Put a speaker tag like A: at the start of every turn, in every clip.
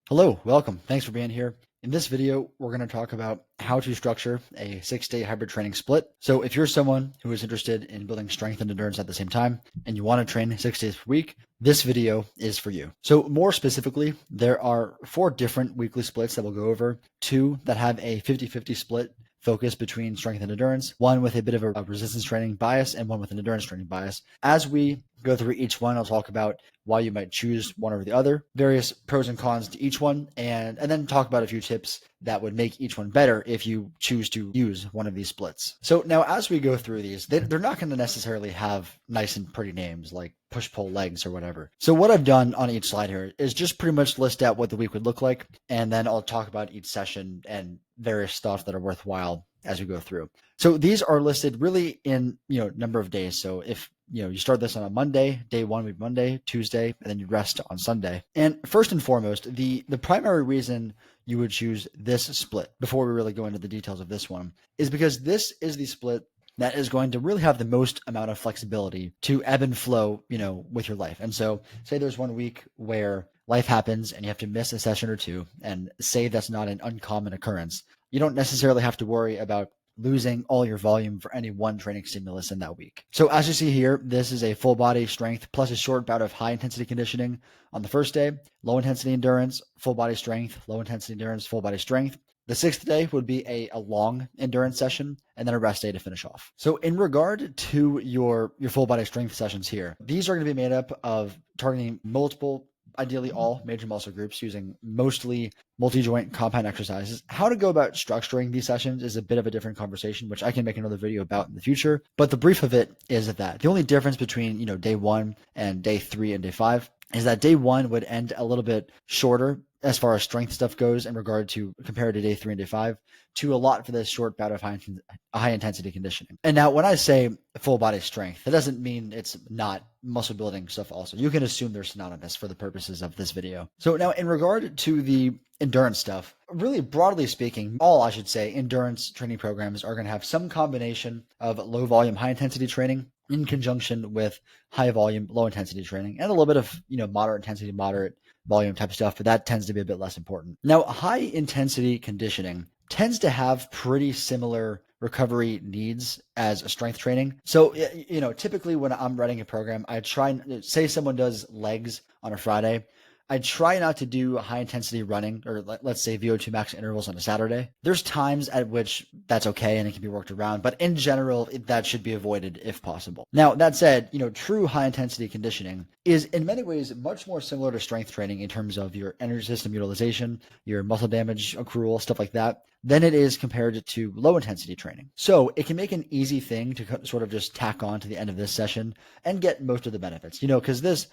A: Hello, welcome. Thanks for being here. In this video, we're going to talk about how to structure a 6-day hybrid training split. So if you're someone who is interested in building strength and endurance at the same time, and you want to train 6 days per week, this video is for you. So more specifically, there are 4 different weekly splits that we'll go over, 2 that have a 50-50 split focus between strength and endurance, 1 with a bit of a resistance training bias, and 1 with an endurance training bias. As we go through each one, I'll talk about why you might choose one over the other, various pros and cons to each one, and then talk about a few tips that would make each one better if you choose to use one of these splits. So now as we go through these, they're not going to necessarily have nice and pretty names like push-pull legs or whatever. So what I've done on each slide here is just pretty much list out what the week would look like, and then I'll talk about each session and various stuff that are worthwhile as we go through. So these are listed really in, number of days. So if you start this on a Monday, day 1 would be Monday, Tuesday, and then you rest on Sunday. And first and foremost, the primary reason you would choose this split, before we really go into the details of this one, is because this is the split that is going to really have the most amount of flexibility to ebb and flow, with your life. And so say there's one week where life happens and you have to miss a session or two, and say that's not an uncommon occurrence. You don't necessarily have to worry about losing all your volume for any one training stimulus in that week. So as you see here, this is a full body strength plus a short bout of high intensity conditioning on the first day, low intensity endurance, full body strength, low intensity endurance, full body strength. The 6th day would be a long endurance session, and then a rest day to finish off. So in regard to your full body strength sessions here, these are going to be made up of targeting multiple, ideally all major muscle groups, using mostly multi-joint compound exercises. How to go about structuring these sessions is a bit of a different conversation, which I can make another video about in the future. But the brief of it is that the only difference between, day 1 and day 3 and day 5 is that day 1 would end a little bit shorter as far as strength stuff goes in regard to compared to day 3 and day 5, to a lot for this short bout of high intensity conditioning. And now when I say full body strength, that doesn't mean it's not muscle building stuff also. You can assume they're synonymous for the purposes of this video. So now in regard to the endurance stuff, really broadly speaking, all I should say endurance training programs are going to have some combination of low volume, high intensity training in conjunction with high volume, low intensity training, and a little bit of, moderate intensity, moderate volume type stuff, but that tends to be a bit less important. Now, high intensity conditioning tends to have pretty similar recovery needs as a strength training. So, typically when I'm running a program, I try, say someone does legs on a Friday, I try not to do high intensity running, or let's say VO2 max intervals on a Saturday. There's times at which that's okay and it can be worked around, but in general, that should be avoided if possible. Now, that said, true high intensity conditioning is in many ways much more similar to strength training in terms of your energy system utilization, your muscle damage accrual, stuff like that, than it is compared to low intensity training. So it can make an easy thing to sort of just tack on to the end of this session and get most of the benefits, because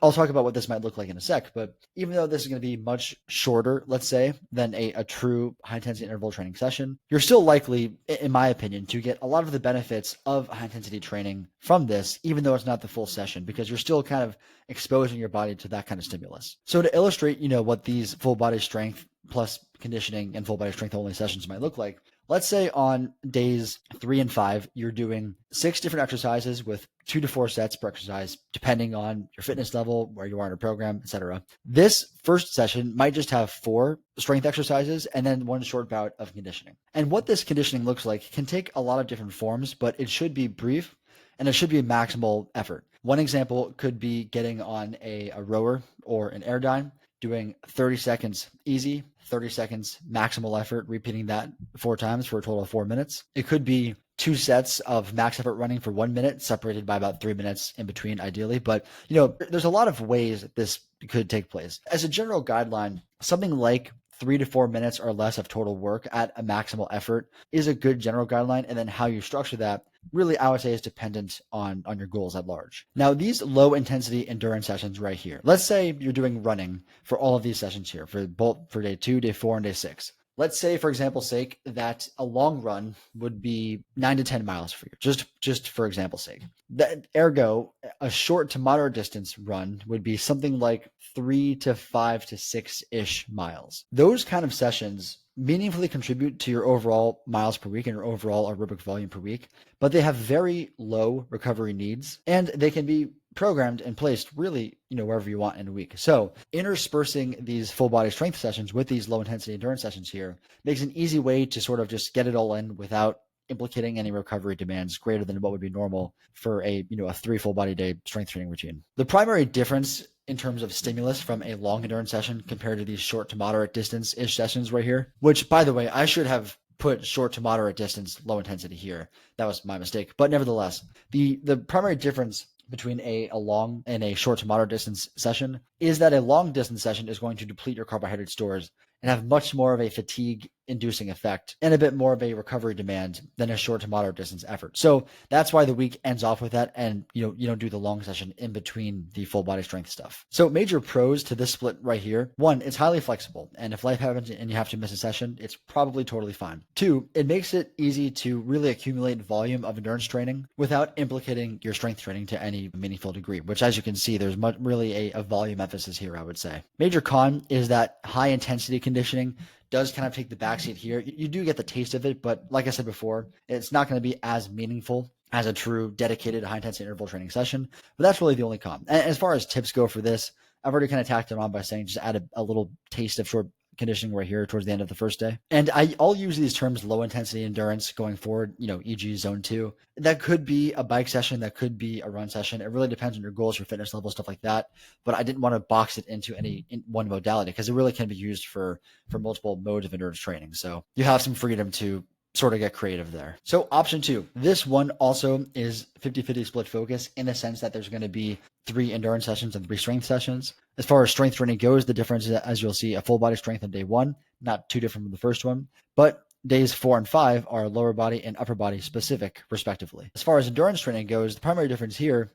A: I'll talk about what this might look like in a sec, but even though this is going to be much shorter, let's say, than a true high intensity interval training session, you're still likely, in my opinion, to get a lot of the benefits of high intensity training from this, even though it's not the full session, because you're still kind of exposing your body to that kind of stimulus. So to illustrate, what these full body strength plus conditioning and full body strength only sessions might look like, let's say on days 3 and 5, you're doing 6 different exercises with 2 to 4 sets per exercise, depending on your fitness level, where you are in a program, etc. This first session might just have 4 strength exercises and then 1 short bout of conditioning. And what this conditioning looks like can take a lot of different forms, but it should be brief and it should be maximal effort. One example could be getting on a rower or an airdyne, doing 30 seconds easy, 30 seconds maximal effort, repeating that 4 times for a total of 4 minutes. It could be 2 sets of max effort running for 1 minute, separated by about 3 minutes in between, ideally. But, there's a lot of ways that this could take place. As a general guideline, something like 3 to 4 minutes or less of total work at a maximal effort is a good general guideline. And then how you structure that really, I would say, is dependent on your goals at large. Now, these low intensity endurance sessions right here, let's say you're doing running for all of these sessions here for day 2, day 4, and day 6. Let's say, for example's sake, that a long run would be 9 to 10 miles for you, just for example's sake. That, ergo, a short to moderate distance run would be something like 3 to 5 to 6-ish miles. Those kind of sessions meaningfully contribute to your overall miles per week and your overall aerobic volume per week, but they have very low recovery needs, and they can be programmed and placed really, wherever you want in a week. So interspersing these full body strength sessions with these low intensity endurance sessions here makes an easy way to sort of just get it all in without implicating any recovery demands greater than what would be normal for a 3 full body day strength training routine. The primary difference in terms of stimulus from a long endurance session compared to these short to moderate distance ish sessions right here, which by the way, I should have put short to moderate distance low intensity here. That was my mistake. But nevertheless, the primary difference between a long and a short to moderate distance session is that a long distance session is going to deplete your carbohydrate stores and have much more of a fatigue inducing effect and a bit more of a recovery demand than a short to moderate distance effort. So that's why the week ends off with that, and you don't do the long session in between the full body strength stuff. So major pros to this split right here: one, it's highly flexible, and if life happens and you have to miss a session, it's probably totally fine. Two, it makes it easy to really accumulate volume of endurance training without implicating your strength training to any meaningful degree, which, as you can see, there's really a volume emphasis here, I would say. Major con is that high intensity conditioning does kind of take the backseat here. You do get the taste of it, but like I said before, it's not going to be as meaningful as a true dedicated high intensity interval training session. But that's really the only con. And as far as tips go for this, I've already kind of tacked it on by saying just add a little taste of short conditioning right here towards the end of the first day. And I'll use these terms low intensity endurance going forward, e.g. zone 2. That could be a bike session, that could be a run session. It really depends on your goals, your fitness level, stuff like that. But I didn't want to box it into in one modality because it really can be used for multiple modes of endurance training. So you have some freedom to sort of get creative there. So option 2, this one also is 50-50 split focus in the sense that there's going to be 3 endurance sessions and 3 strength sessions. As far as strength training goes, the difference is, as you'll see, a full body strength on day 1, not too different from the first one, but days 4 and 5 are lower body and upper body specific, respectively. As far as endurance training goes, the primary difference here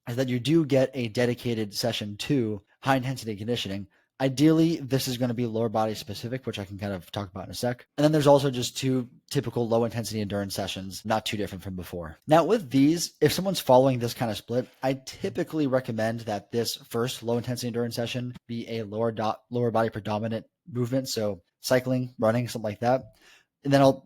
A: is that you do get a dedicated session 2 high intensity conditioning. Ideally, this is going to be lower body specific, which I can kind of talk about in a sec. And then there's also just 2 typical low intensity endurance sessions, not too different from before. Now with these, if someone's following this kind of split, I typically recommend that this first low intensity endurance session be a lower body predominant movement. So cycling, running, something like that. And then I'll,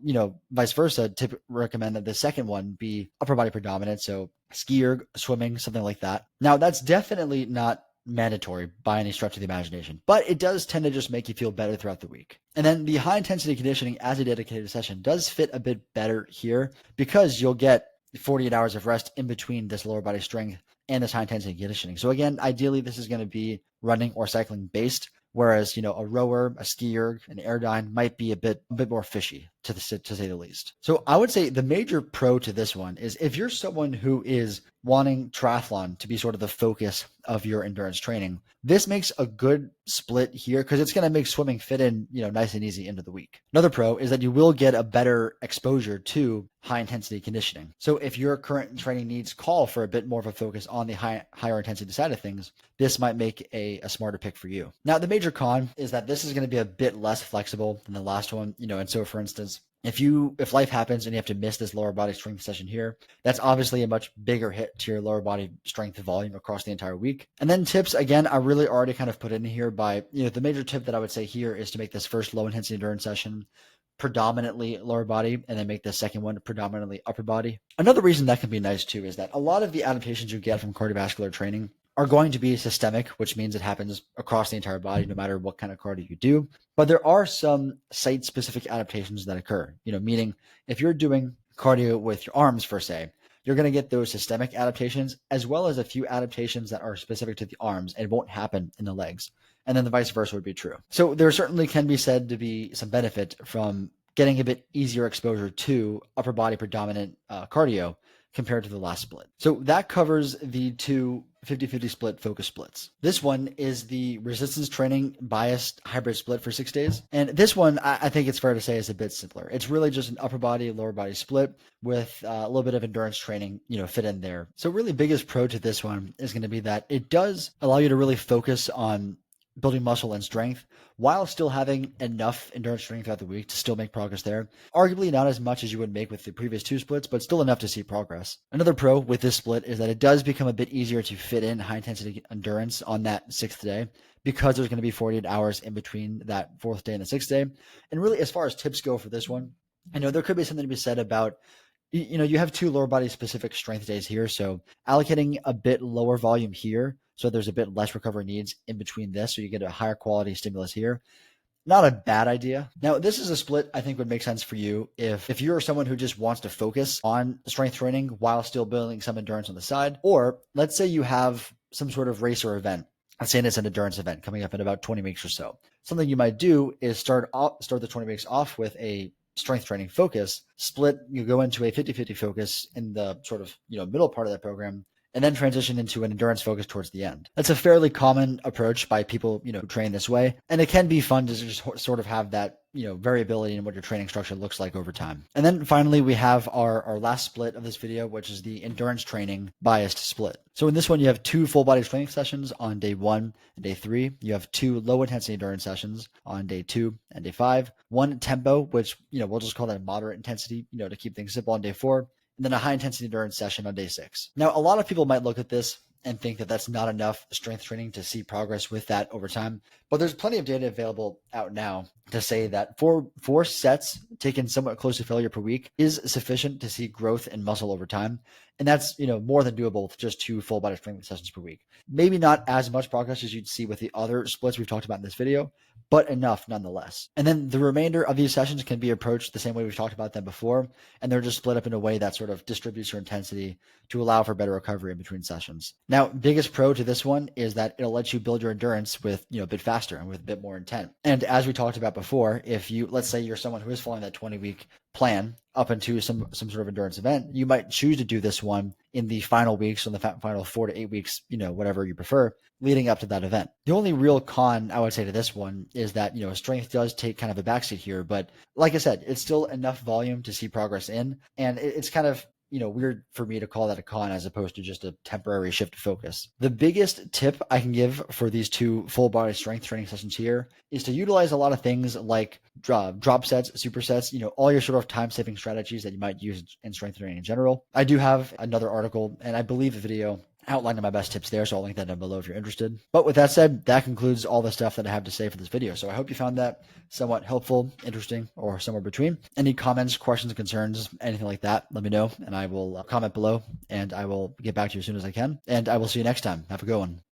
A: vice versa, recommend that the second one be upper body predominant. So ski erg, swimming, something like that. Now that's definitely not mandatory by any stretch of the imagination, but it does tend to just make you feel better throughout the week. And then the high intensity conditioning as a dedicated session does fit a bit better here because you'll get 48 hours of rest in between this lower body strength and this high intensity conditioning. So again, ideally this is going to be running or cycling based, whereas a rower, a ski erg, an airdyne might be a bit more fishy to say the least. So I would say the major pro to this one is if you're someone who is wanting triathlon to be sort of the focus of your endurance training, this makes a good split here because it's going to make swimming fit in, nice and easy into the week. Another pro is that you will get a better exposure to high intensity conditioning. So if your current training needs call for a bit more of a focus on the higher intensity side of things, this might make a smarter pick for you. Now, the major con is that this is going to be a bit less flexible than the last one, and so for instance, if life happens and you have to miss this lower body strength session here, that's obviously a much bigger hit to your lower body strength volume across the entire week. And then tips, again, I really already kind of put in here by, the major tip that I would say here is to make this first low intensity endurance session predominantly lower body and then make the second one predominantly upper body. Another reason that can be nice too is that a lot of the adaptations you get from cardiovascular training are going to be systemic, which means it happens across the entire body, no matter what kind of cardio you do. But there are some site-specific adaptations that occur, meaning if you're doing cardio with your arms, per se, you're going to get those systemic adaptations as well as a few adaptations that are specific to the arms and won't happen in the legs. And then the vice versa would be true. So there certainly can be said to be some benefit from getting a bit easier exposure to upper body predominant cardio compared to the last split. So that covers the 2 50-50 split focus splits. This one is the resistance training biased hybrid split for 6 days. And this one, I think it's fair to say, is a bit simpler. It's really just an upper body, lower body split with a little bit of endurance training, fit in there. So really biggest pro to this one is going to be that it does allow you to really focus on building muscle and strength while still having enough endurance training throughout the week to still make progress there. Arguably not as much as you would make with the previous 2 splits, but still enough to see progress. Another pro with this split is that it does become a bit easier to fit in high intensity endurance on that 6th day because there's going to be 48 hours in between that 4th day and the 6th day. And really, as far as tips go for this one, I know there could be something to be said about You have two lower body specific strength days here. So allocating a bit lower volume here, so there's a bit less recovery needs in between this, so you get a higher quality stimulus here. Not a bad idea. Now, this is a split I think would make sense for you if you're someone who just wants to focus on strength training while still building some endurance on the side. Or let's say you have some sort of race or event. Let's say it's an endurance event coming up in about 20 weeks or so. Something you might do is start the 20 weeks off with a strength training focus, split, you go into a 50-50 focus in the sort of, middle part of that program, and then transition into an endurance focus towards the end. That's a fairly common approach by people, who train this way. And it can be fun to just sort of have that, variability in what your training structure looks like over time. And then finally, we have our last split of this video, which is the endurance training biased split. So in this one, you have 2 full body strength sessions on day 1 and day 3. You have 2 low intensity endurance sessions on day 2 and day 5. 1 tempo, which, we'll just call that moderate intensity, to keep things simple on day 4. And then a high intensity endurance session on day 6. Now, a lot of people might look at this and think that that's not enough strength training to see progress with that over time. But there's plenty of data available out now to say that 4 sets taken somewhat close to failure per week is sufficient to see growth in muscle over time. And that's, more than doable with just 2 full body strength sessions per week. Maybe not as much progress as you'd see with the other splits we've talked about in this video, but enough nonetheless. And then the remainder of these sessions can be approached the same way we've talked about them before, and they're just split up in a way that sort of distributes your intensity to allow for better recovery in between sessions. Now, biggest pro to this one is that it'll let you build your endurance with, a bit faster and with a bit more intent. And as we talked about before, if let's say you're someone who is following that 20-week plan up into some sort of endurance event, you might choose to do this one in the final weeks, on the final 4 to 8 weeks, whatever you prefer, leading up to that event. The only real con I would say to this one is that, strength does take kind of a backseat here, but like I said, it's still enough volume to see progress in, and it's kind of, weird for me to call that a con as opposed to just a temporary shift of focus. The biggest tip I can give for these 2 full body strength training sessions here is to utilize a lot of things like drop sets, supersets, all your sort of time saving strategies that you might use in strength training in general. I do have another article, and I believe a video outlining my best tips there, so I'll link that down below if you're interested. But with that said, that concludes all the stuff that I have to say for this video. So I hope you found that somewhat helpful, interesting, or somewhere between. Any comments, questions, concerns, anything like that, let me know, and I will comment below, and I will get back to you as soon as I can. And I will see you next time. Have a good one.